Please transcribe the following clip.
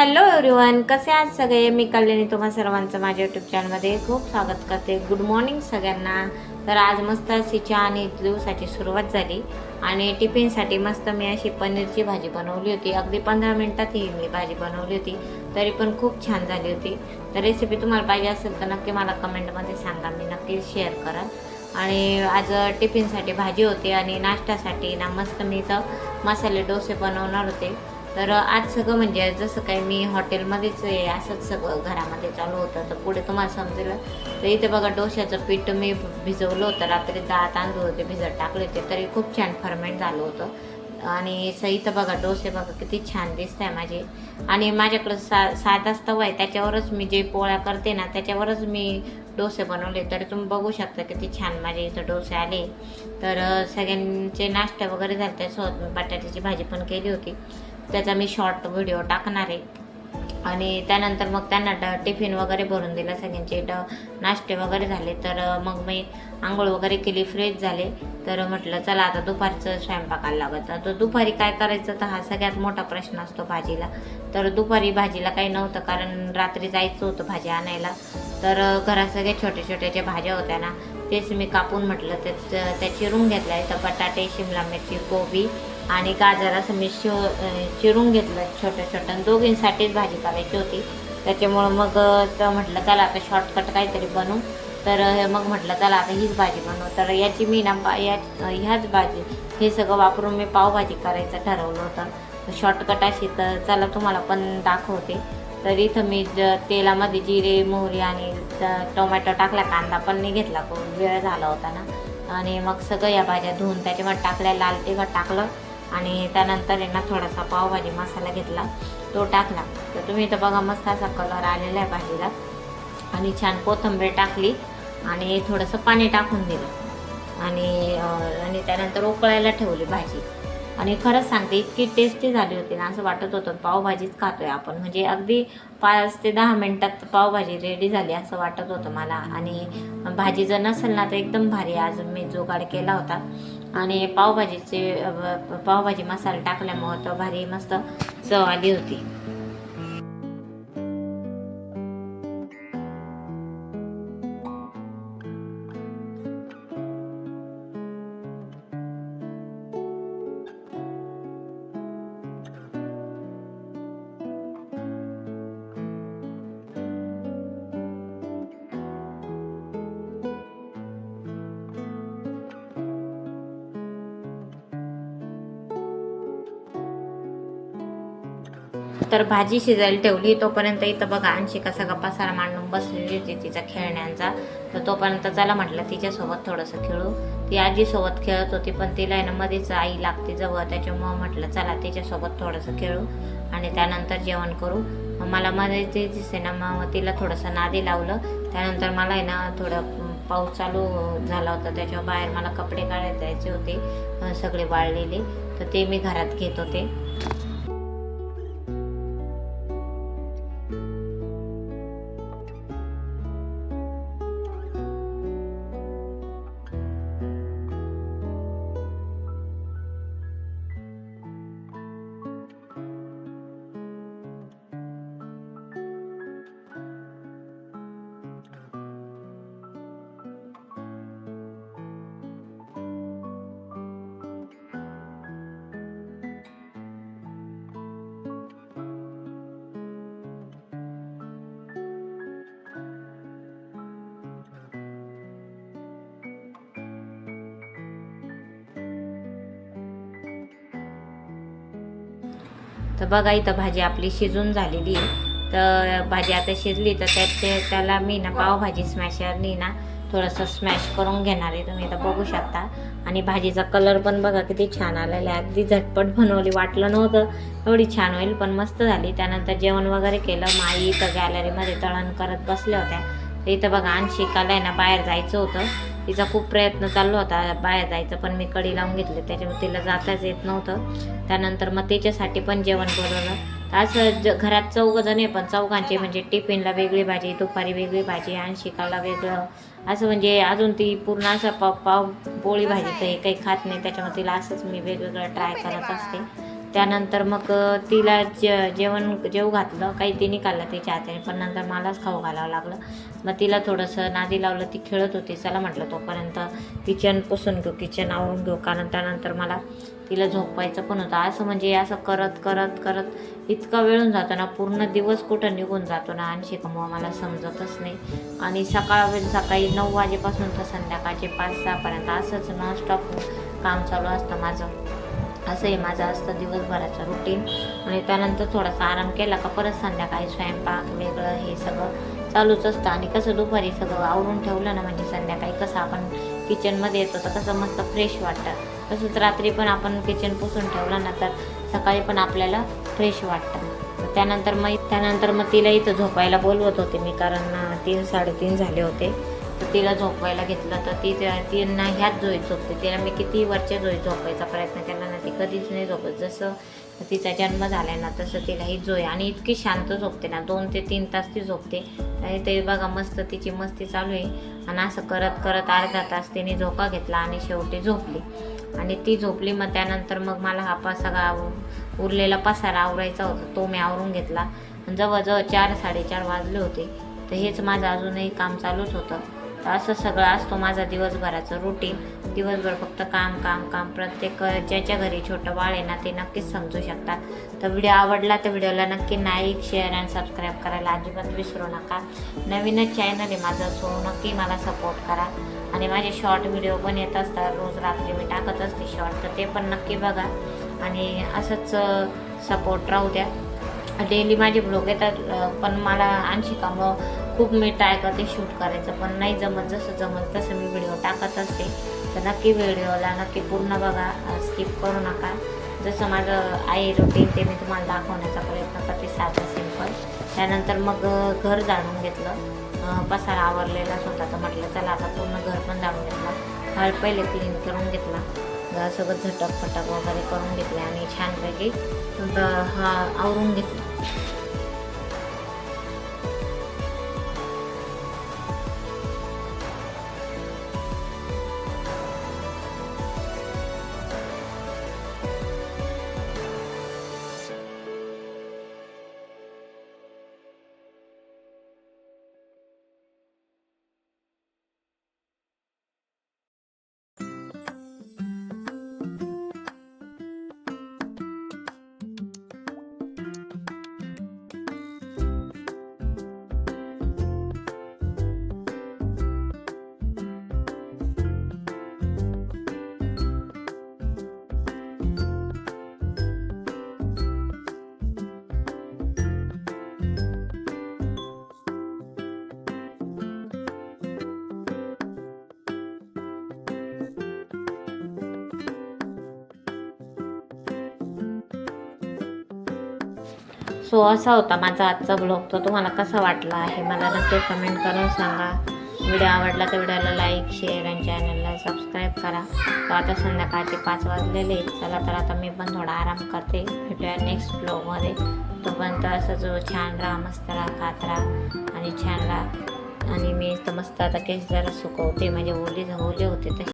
Hello everyone, कसे आहात सगळे? मी कल्याणी तुम्हा सर्वांचं माझ्या यूट्यूब चॅनलमध्ये खूप स्वागत करते. गुड मॉर्निंग सगळ्यांना. तर आज मस्त अशी चहा आणि दिवसाची सुरुवात झाली आणि टिफिनसाठी मस्त मी अशी पनीरची भाजी बनवली होती. अगदी 15 मिनिटात ही मी भाजी बनवली होती, तरी पण खूप छान झाली होती. तर रेसिपी तुम्हाला पाहिजे असेल तर नक्की मला कमेंटमध्ये सांगा, मी नक्की शेअर करा. आणि आज टिफिनसाठी भाजी होती आणि नाश्त्यासाठी ना मस्त मी इथं मसाले डोसे बनवणार होते. तर आज सगळं म्हणजे जसं काही मी हॉटेलमध्येच आहे असंच सगळं घरामध्ये चालू होतं. तर पुढे तुम्हाला समजेल. तर इथे बघा डोश्याचं पीठ मी भिजवलं होतं रात्री, डाळ तांदूळ होते भिजत टाकले होते, तरी खूप छान फर्मेंट झालं होतं. आणि इथं बघा डोसे बघा किती छान दिसत आहे माझे. आणि माझ्याकडं साधाच तवा आहे, त्याच्यावरच मी जे पोळ्या करते ना त्याच्यावरच मी डोसे बनवले. तर तुम्ही बघू शकता किती छान माझे इथं डोसे आले. तर सगळ्यांचे नाश्ता वगैरे झाले. त्यासोबत मी बटाट्याची भाजी पण केली होती, त्याचा मी शॉर्ट व्हिडिओ टाकणार आहे. आणि त्यानंतर मग त्यांना टिफिन वगैरे भरून दिला, सगळ्यांचे नाश्ते वगैरे झाले. तर मग मी आंघोळ वगैरे केली, फ्रेश झाले. तर म्हटलं चला आता दुपारचं स्वयंपाकाला लागतं. तर दुपारी काय करायचं, तर हा सगळ्यात मोठा प्रश्न असतो भाजीला. तर दुपारी भाजीला काही नव्हतं, कारण रात्री जायचं होतं भाजी आणायला. तर घरात सगळ्या छोट्या छोट्या ज्या भाज्या होत्या ना तेच मी कापून म्हटलं त्या चिरून घेतल्या. तर बटाटे, शिमला मिरची, कोबी आणि गाजर असं मी चिरून घेतलं छोट्या छोट्या. दोघींसाठीच भाजी करायची होती, त्याच्यामुळं मग तर म्हटलं चला आता शॉर्टकट काहीतरी बनवू. तर मग म्हटलं चला आता हीच भाजी बनवू. तर याची मी ना ह्याच भाजी हे सगळं वापरून मी पावभाजी करायचं ठरवलं होतं. शॉर्टकट अशी तर चला तुम्हाला पण दाखवते. तर इथं मी तेलामध्ये जिरे, मोहरी आणि टोमॅटो टाकला, कांदा पण नाही घेतला, वेळ झाला होता ना. आणि मग सगळं या भाज्या धुवून त्याच्यामध्ये टाकल्या, लाल तिखट टाकलं आणि त्यानंतर आहे ना थोडासा पावभाजी मसाला घेतला, तो टाकला. तर तुम्ही इथं बघा मस्त असा कलर आलेला आहे भाजीला. आणि छान कोथिंबीर टाकली आणि थोडंसं पाणी टाकून दिलं आणि त्यानंतर उकळायला ठेवली भाजी. आणि खरंच सांगते इतकी टेस्टी झाली होती ना, असं वाटत होतं पावभाजीच खातोय आपण. म्हणजे अगदी 5 ते 10 मिनटात पावभाजी रेडी झाली असं वाटत होतं मला. आणि भाजी जर नसेल ना तर एकदम भारी आज मी जुगाड केला होता. आणि पावभाजी मसाला टाकल्यामुळं तर भारी मस्त चव आली होती. तर भाजी शिजायला ठेवली, तोपर्यंत इथं बघा अंशिका सगळा पसारा मांडून बसलेली होती तिचा खेळण्यांचा. तर तोपर्यंत चला म्हटलं तिच्यासोबत थोडंसं खेळू. ती आजीसोबत खेळत होती, पण तिला आहे ना मध्येच आई लागते जवळ, त्याच्यामुळं म्हटलं चला तिच्यासोबत थोडंसं खेळू आणि त्यानंतर जेवण करू. मला मध्ये ते दिसते ना, मग तिला थोडंसं नादी लावलं. त्यानंतर मला आहे ना थोडं पाऊस चालू झाला होता, त्याच्यावर बाहेर मला कपडे काढायचे जायचे होते सगळे वाळलेले, तर ते मी घरात घेत होते. तर बघा इथं भाजी आपली शिजून झालेली आहे. तर भाजी आता शिजली, तर त्याला मी ना पावभाजी स्मॅशरनी ना थोडंसं स्मॅश करून घेणार आहे, तुम्ही इथं बघू शकता. आणि भाजीचा कलर पण बघा किती छान आलेला आहे. अगदी झटपट बनवली, वाटलं नव्हतं एवढी छान होईल, पण मस्त झाली. त्यानंतर जेवण वगैरे केलं. माई इथं गॅलरीमध्ये तळण करत बसल्या होत्या. तर इथं बघा अंशिकाला आहे ना बाहेर जायचं होतं, तिचा खूप प्रयत्न चालू होता बाहेर जायचं, पण मी कडी लावून घेतले, त्याच्यामुळे तिला जाताच येत नव्हतं. त्यानंतर मग तिच्यासाठी पण जेवण बनवलं. असं घरात 4 जण आहे, पण चौघांचे म्हणजे टिफिनला वेगळी भाजी, दुपारी वेगळी भाजी, अंशिकाला वेगळं, असं म्हणजे अजून ती पूर्ण असं पाव पोळी भाजी तर काही खात नाही, त्याच्यामुळे तिला असंच मी वेगवेगळं ट्राय करत असते. त्यानंतर मग तिला जेवण जेवू घातलं, काही तिने खाल्लं तिच्या हाताने, पण नंतर मलाच खाऊ घालावं लागलं. मग तिला थोडंसं नादी लावलं, ती खेळत होती. चला म्हटलं तोपर्यंत किचन पुसून घेऊ, किचन आवरून घेऊ, कारण त्यानंतर मला तिला झोपवायचं पण होतं. असं म्हणजे असं करत करत करत इतका वेळ होऊन जातो ना, पूर्ण दिवस कुठं निघून जातो ना अनुशिकामुळं मला समजतच नाही. आणि सकाळी 9 वाजेपासून तर संध्याकाळचे 5-6पर्यंत असंच नॉनस्टॉप काम चालू असतं माझं. असं आहे माझं असतं दिवसभराचं रुटीन. आणि त्यानंतर थोडासा आराम केला का परत संध्याकाळी स्वयंपाक वेगळं हे सगळं चालूच असतं. आणि कसं दुपारी सगळं आवरून ठेवलं ना, म्हणजे संध्याकाळी कसं आपण किचनमध्ये येतो तर कसं मस्त फ्रेश वाटतं. तसंच रात्री पण आपण किचन पुसून ठेवलं ना तर सकाळी पण आपल्याला फ्रेश वाटतं. त्यानंतर मग तिला इथं झोपायला बोलवत होते मी, कारण 3-3:30 झाले होते. तर तिला झोपवायला घेतलं तर ती ना ह्याच झोईत झोपते. तिला मी किती वरच्या झोईत झोपायचा प्रयत्न केला ना, ती कधीच नाही झोपत. जसं तिचा जन्म झाला ना तसं तिला ही झोय, आणि इतकी शांत झोपते ना, 2 ते 3 तास ती झोपते. आणि ते बघा मस्त तिची मस्ती चालू आहे. आणि असं करत करत अर्धा तास तिने झोका घेतला आणि शेवटी झोपली. आणि ती झोपली. मग त्यानंतर मग मला हा सगळा उरलेला पसारा आवरायचा होता, तो मी आवरून घेतला. जवळजवळ 4-4:30 वाजले होते. तर हेच माझं अजूनही काम चालूच होतं. तर असं सगळं असतो माझा दिवसभराचं रुटीन. दिवसभर फक्त काम काम काम. प्रत्येक ज्याच्या घरी छोटं बाळ आहे ना ते नक्कीच समजू शकतात. तर व्हिडिओ आवडला तर व्हिडिओला नक्की लाईक, शेअर आणि सबस्क्राईब करायला अजिबात विसरू नका. नवीनच चॅनल आहे माझं, सो नक्की मला सपोर्ट करा. आणि माझे शॉर्ट व्हिडिओ पण येत असतात, रोज रात्री मी टाकत असते शॉर्ट, तर ते पण नक्की बघा. आणि असंच सपोर्ट राहू द्या. डेली माझे ब्लॉग येतात, पण मला अनुशिकामुळं खूप मी ट्राय करते शूट करायचं, पण नाही जमत. जसं जमत तसं मी व्हिडिओ टाकत असते. तर नक्की व्हिडिओला नक्की पूर्ण बघा, स्किप करू नका. जसं माझं आहे रुटीन ते मी तुम्हाला दाखवण्याचा प्रयत्न करते, साधं सिंपल. त्यानंतर मग घर जाणून घेतलं, पसारा आवरलेलाच होता. तर म्हटलं चला आता पूर्ण घर पण जाणून घेतलं. हॉल पहिले क्लीन करून घेतला, सगळं झटक वगैरे करून घेतले आणि छानपैकी हा आवरून घेतला. सो असा होता माझा आजचा ब्लॉग. तो तुम्हाला कसा वाटला आहे मला नक्की कमेंट करून सांगा. व्हिडिओ आवडला तर व्हिडिओला लाईक, शेअर आणि चॅनलला सबस्क्राईब करा. तर आता संध्याकाळचे 5 वाजलेले. चला तर आता मी पण थोडा आराम करते. भेटूया नेक्स्ट ब्लॉगमध्ये. तोपर्यंत असं जो छान राहा, मस्त राहा, खात राहा आणि छान राहा. आणि मी तर मस्त आता केस जरा सुकवते, म्हणजे ओले होते तसे